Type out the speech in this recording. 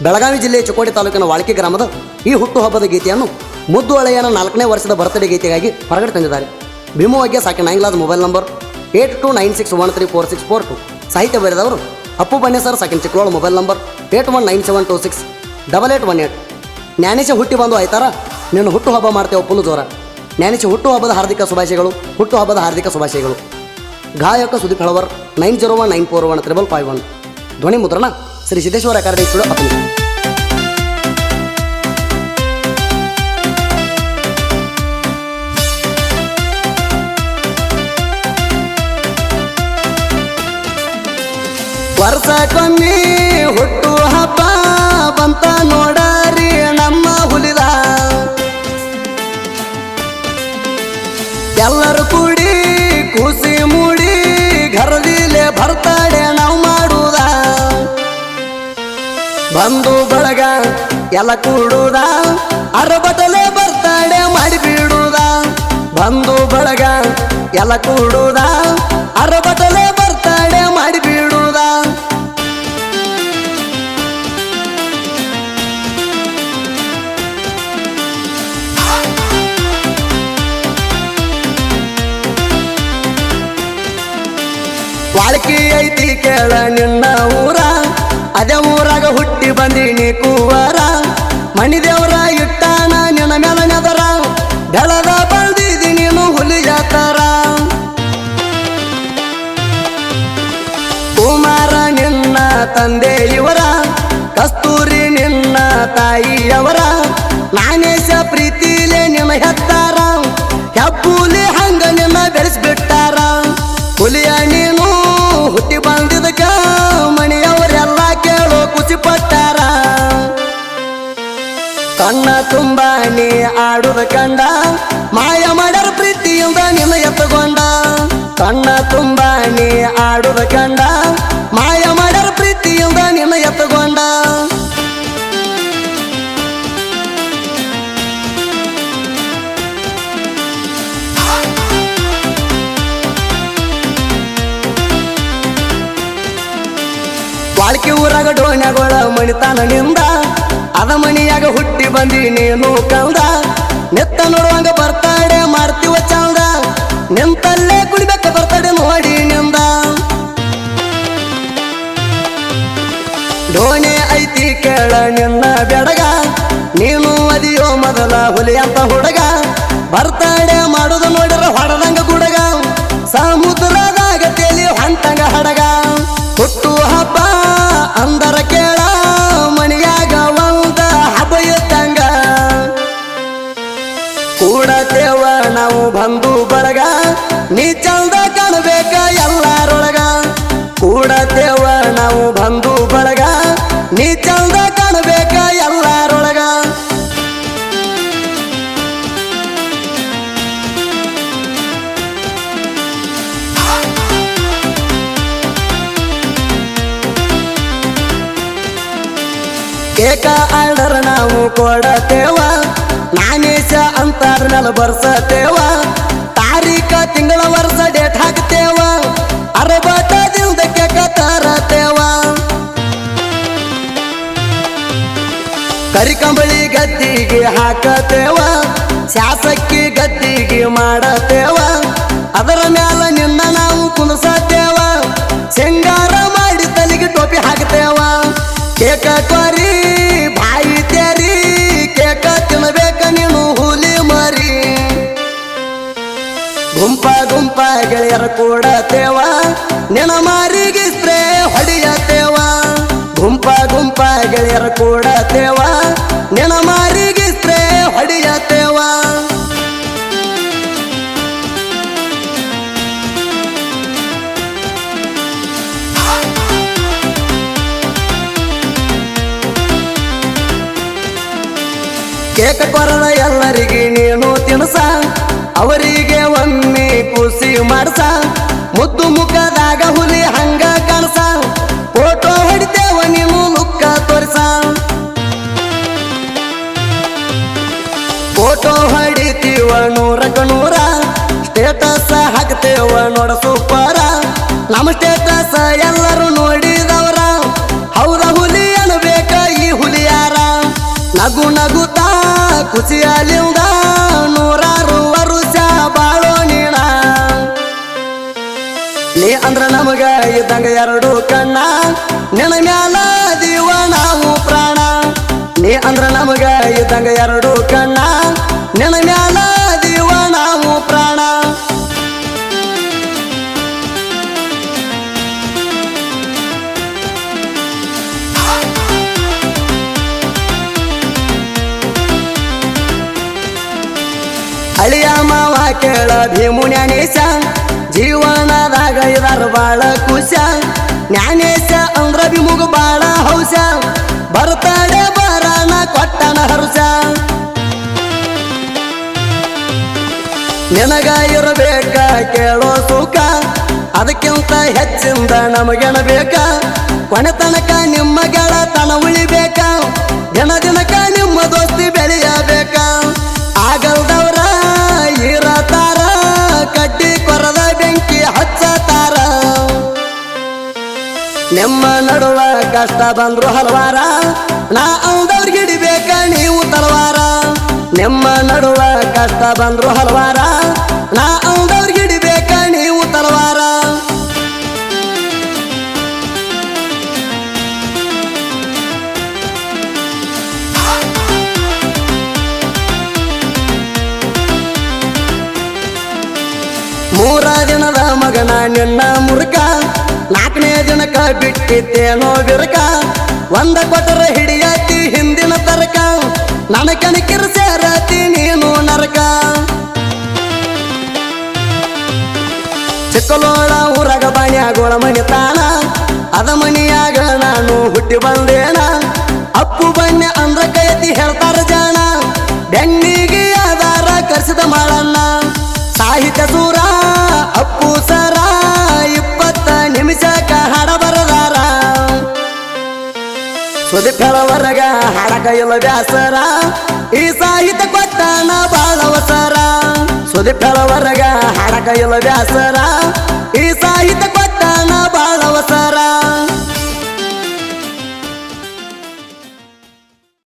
ಬೆಳಗಾವಿ ಜಿಲ್ಲೆಯ ಚಿಕ್ಕೋಡಿ ತಾಲೂಕಿನ ವಾಳಕಿ ಗ್ರಾಮದ ಈ ಹುಟ್ಟುಹಬ್ಬದ ಗೀತೆಯನ್ನು ಮುದ್ದು ಹಳೆಯನ 4ನೇ ವರ್ಷದ ಬರ್ತ್ಡೇ ಗೀತೆಗಾಗಿ ಹೊರಗಡೆ ತಂದಿದ್ದಾರೆ. ಭೀಮು ಅಗ್ಯ ಸಾಕಿ 9 ಕ್ಲಾಸ್ ಮೊಬೈಲ್ ನಂಬರ್ 8296134642. ಸಾಹಿತ್ಯ ಬರೆದವರು ಅಪ್ಪು ಬನ್ನೇಸರ್ ಸಾಕಿನ ಚಿಕ್ಕಳೋಳ ಮೊಬೈಲ್ ನಂಬರ್ 8197268818. ಜ್ಞಾನೇಶ ಹುಟ್ಟಿ ಬಂದು ಆಯ್ತಾರ ನಿನ್ನ ಹುಟ್ಟುಹಬ್ಬ ಮಾಡ್ತೇವೆ ಫುಲ್ ಜೋರ. ಜ್ಞಾನೇಶ ಹುಟ್ಟುಹಬ್ಬದ ಹಾರ್ದಿಕ ಶುಭಾಶಯಗಳು. ಹುಟ್ಟುಹಬ್ಬದ ಹಾರ್ದಿಕ ಶುಭಾಶಯಗಳು. ಗಾಯಕ ಸುದೀಪ್ ಹಳವರ್ 9019415551. ಧ್ವನಿ ಮುದ್ರಣ ಶ್ರೀ ಸಿದ್ದೇಶ್ವರ ರೆಕಾರ್ಡಿಂಗ್ ಸ್ಟುಡಿಯೋ ಅಪ್ಪನಿ. ವರ್ಷಕ್ಕೊಮ್ಮೆ ಹುಟ್ಟು ಹಬ್ಬ ಬಂತ ನೋಡಾರಿ ನಮ್ಮ ಹುಲಿದ. ಎಲ್ಲರೂ ಕೂಡಿ ಖುಷಿ ಮೂಡಿ ಘರದಿಲೆ ಬರ್ತಾಡೆ ನಾವು ಮಾಡುವುದ. ಬಂದು ಬಳಗ ಎಲ್ಲ ಕೂಡುದ ಅರಬಟಲೆ ಬರ್ತಾಡೆ ಮಾಡಿ ಬಿಡುದ. ಬಂದು ಬಳಗ ಎಲ್ಲ ಕೂಡುದ ಅರಬಟಲೆ ಬರ್ತಾಡೆ ಮಾಡಿ ಬಿಡುದ. ವಾಳಕಿ ಐತಿ ಕೇಳ ನಿನ್ನ ಊರ, ಅದೇ ಊರಾಗ ಹುಟ್ಟಿ ಬಂದಿನಿ ಕೂವರ. ಮಣಿದೇವ್ರ ಇಟ್ಟಾನ ನಿನ್ನ ಮೇಲ ನೆದರ, ಬೆಳದ ಬಂದಿದಿ ನೀನು ಹುಲಿ ಜಾತರ. ಕುಮಾರ ನಿನ್ನ ತಂದೆ ಇವರ, ಕಸ್ತೂರಿ ನಿನ್ನ ತಾಯಿಯವರ. ನಾನೇಶ ಪ್ರೀತಿಲೆ ನಿನ್ನ ಹೆತ್ತಾರ, ಹೆಬ್ಬೂಲಿ ಹಂಗ ನಿನ್ನ ಬೆಳೆಸ್ಬಿಟ್ಟಾರ. ಹುಲಿಯ ನೀನು ಹುಟ್ಟಿ ಬಂದಿದ್ದಕ್ಕ ಮಣಿಯವರೆಲ್ಲ ಕೇಳೋ ಖುಷಿ ಪಟ್ಟಾರ. ಕಣ್ಣ ತುಂಬ ನೀ ಆಡುದ ಕಂಡ, ಮಾಯ ಮಾಡರ ಪ್ರೀತಿಯಿಂದ ನಿನ್ನ ಎತ್ತುಕೊಂಡ. ಕಣ್ಣ ತುಂಬ ನೀ ಆಡುದ ಕಂಡ, ಮಾಯ ಮಾಡರ ಪ್ರೀತಿಯಿಂದ ನಿನ್ನ ಎತ್ತುಕೊಂಡ. ವಾಳಕಿ ಊರಾಗ ಡೋಣ್ಯಗಳ ಮಣಿತಾನ ನಿಂದ, ಅದ ಮಣಿಯಾಗ ಹುಟ್ಟಿ ಬಂದಿ ನೀನು ಕಂದ. ನೆತ್ತ ನೋಡುವಂಗ ಬರ್ತಾಡೆ ಮಾಡ್ತೀವ ಚಂದ, ನಿಂತಲ್ಲೇ ಕುಡಿಬೇಕ ಬರ್ತಾಡೆ ನೋಡಿ ನಿಂದ. ಡೋಣೆ ಐತಿ ಕೇಳ ನಿನ್ನ ಬೆಡಗ, ನೀನು ಅದಿಯೋ ಮೊದಲ ಹುಲಿ ಅಂತ ಹುಡುಗ. ಬರ್ತಾಡೆ ಮಾಡುದು ನೋಡಿರ ಹೊಡದಂಗ ಗುಡಗ, ಸಮುದ್ರದಾಗ ತೇಲಿ ಹೊಂಟಂಗ ಹಡಗ. ಹುಟ್ಟು ಹಬ್ಬ ಅಂದರ ಕೇಳ ಮಣಿಯಾಗ ಒಂದ ಹಬ್ಬ ಇದ್ದಂಗ. ಕೂಡತೇವ ನಾವು ಬಂದು ಬಳಗ, ನೀ ಚಂದ ಕಾಣಬೇಕ ಎಲ್ಲರೊಳಗ. ಕೂಡತೇವ ನಾವು ಬಂದು ಬಳಗ, ನೀ ಚಂದ ಕಾಣಬೇಕ ಎಲ್ಲರೊಳಗ. ಕೇಕ ಆರ್ಡರ್ ನಾವು ಕೊಡತೇವ, ನಾನೇಶ ಅಂತಾರ ಮೇಲೆ ಬರ್ಸತೇವ. ತಾರೀಖ ತಿಂಗಳ ವರ್ಷ ಡೇಟ್ ಹಾಕ್ತೇವ, ಅರಬಟದಿಂದ ಕೇಕ ತರತೇವ. ಕರಿಕಂಬಳಿ ಗದ್ದಿಗೆ ಹಾಕತೇವ, ಶಾಸಕಿ ಗದ್ದಿಗೆ ಮಾಡತೇವ. ಅದರ ಮ್ಯಾಲ ನಿನ್ನ ನಾವು ಕುಣಸತೇವ, ಶೃಂಗಾರ ಮಾಡಿ ತಲೆಗೆ ಟೋಪಿ ಹಾಕ್ತೇವ. ಕೇಕ ಕೊರಿ ಬಾಯಿ ತೇರಿ, ಕೇಕ ತಿನ್ನಬೇಕ ನೀನು ಹುಲಿ ಮರಿ. ಗುಂಪ ಗುಂಪ ಗೆಳೆಯರ ಕೂಡತೇವ, ನಿನ್ನ ಮಾರಿಗೆ ಸ್ಪ್ರೇ ಹೊಡಿಯತೇವ. ಗುಂಪ ಗುಂಪ ಗೆಳೆಯರ ಕೂಡತೇವ, ನಿನ್ನ ಮಾರಿಗೆ ಸ್ಪ್ರೇ ಹೊಡಿಯತೇವ. ಕೇಕ ಕೊರದ ಎಲ್ಲರಿಗೆ ನೀನು ತಿನ್ಸ, ಅವರಿಗೆ ಒಮ್ಮೆ ಖುಷಿ ಮಾಡ್ಸ. ಮುದ್ದು ಮುಖದಾಗ ಹುಲಿ ಹಂಗ ಕಾಣಸ, ಫೋಟೋ ಹೊಡಿತೇವ ನೀನು ಲುಕ್ಕ ತೋರಿಸ. ಫೋಟೋ ಹೊಡಿತೀವ 100ಕ್ಕೆ 100, ಸ್ಟೇಟಸ್ ಹಾಕ್ತೇವ ನೋಡ ಸೂಪರ. ನಮ್ಮ ಸ್ಟೇಟಸ್ ಎಲ್ಲರೂ ನೋಡಿದವರ, ಹೌದ ಹುಲಿ ಅನ್ಬೇಕ ಈ ಹುಲಿ ನಗು ನಗುತ್ತಾ ಖುಷಿಯಲ್ಲಿಂದ ನೂರಾರು ವರುಷ ಬಾಳೋ ನೀಣ ನೀ ಅಂದ್ರ ನಮಗ ಇದ್ದಂಗ ಎರಡು ಕಣ್ಣ ನಿನ್ನ ಮ್ಯಾಲ ದೀವ ನಾವು ಪ್ರಾಣ ನೀ ಅಂದ್ರ ನಮಗ ಇದ್ದಂಗ ಎರಡು ಕಣ್ಣ ನಿನ್ನ ಮ್ಯಾಲ ದೀವ ನಾವು ಪ್ರಾಣ ಅಳಿಯ ಮಾವ ಕೇಳ ಭೀಮು ಜ್ಞಾನೇಶ ಜೀವನದಾಗ ಇದಾರ ಬಾಳ ಖುಷ ಜ್ಞಾನೇಶ ಅಂದ್ರ ಭೀಮುಗ ಬಾಳ ಹೌಸ ಬರ್ತಾಡೆ ಬರಾನ ಕೊಟ್ಟನ ಹರುಷ ನಿನಗ ಇರಬೇಕ ಕೇಳೋ ಸುಖ ಅದಕ್ಕಿಂತ ಹೆಚ್ಚಿಂದ ನಮಗೆನ ಬೇಕ ಕೊನೆ ತನಕ ನಿಮ್ಮ ಗೆಳತನ ಉಳಿಬೇಕ ದಿನ ದಿನಕ ನಿಮ್ಮ ದೋಸ್ತಿ ಬೆಳೆಯಬೇಕ ಆಗಲ್ದವ್ರ ಇರತಾರ ಕಡ್ಡಿ ಕೊರದ ಬೆಂಕಿ ಹಚ್ಚತಾರ ನಿಮ್ಮ ನಡುವ ಕಷ್ಟ ಬಂದ್ರು ಹಲವಾರ ನಾ ಅಂದವ್ರಿಗೆ ಹಿಡಿಬೇಕ ನೀವು ತಲವಾರ ನಿಮ್ಮ ನಡುವ ಕಷ್ಟ ಬಂದ್ರು ಹಲವಾರ ನಾ ಅಂದವ್ರಿಗೆ ಹಿಡಿಬೇಕ ನೀವು ತಲವಾರ ಮೂರ ದಿನದ ಮಗನ ನಿನ್ನ ಮುರುಕ ನಾಲ್ಕನೇ ದಿನಕ್ಕ ಬಿಟ್ಟಿದ್ದೇನೋ ಬಿರುಕ ಒಂದ ಕೊಟ್ಟರ ಹಿಡಿಯತಿ ಹಿಂದಿನ ತರಕ ನನ್ನ ಕಣಕಿರ ಸೇರತಿ ನೀನು ನರಕ ಚಿಕ್ಕಲೋಳ ಊರಾಗ ಬಾಣ್ಯಾಗೋಳ ಮನಿ ತಾನ ಅದ ಮನಿಯಾಗ ನಾನು ಹುಟ್ಟಿ ಬಂದೇನ ಅಪ್ಪು ಬನ್ಯ ಅಂದ್ರ ಕೈತಿ ಹೇಳ್ತಾರ ಜಾಣ ಬೆನ್ನಿಗೆ ಆಧಾರ ಕರ್ಸಿದ ಮಾಡಣ್ಣ ಸಾಹಿತ್ಯ ಸೂರ ಅಪ್ಪು ಸರ 20 ನಿಮಿಷಕ್ಕ ಹಾಡ ಬರದಾರ ಸುದೀಪೆಳವರಗ ಹಾಡಕ ಇಲ್ಲ ಬ್ಯಾಸರ ಈ ಸಾಹಿತ್ಯ ಕೊಟ್ಟನ ಬಾಳವಸರ ಸುದೀಪೆಳವರಗ ಹಾಡಕ ಇಲ್ಲ ಬ್ಯಾಸರ ಈ ಸಾಹಿತ್ಯ ಕೊಟ್ಟನ ಬಾಳವಸರ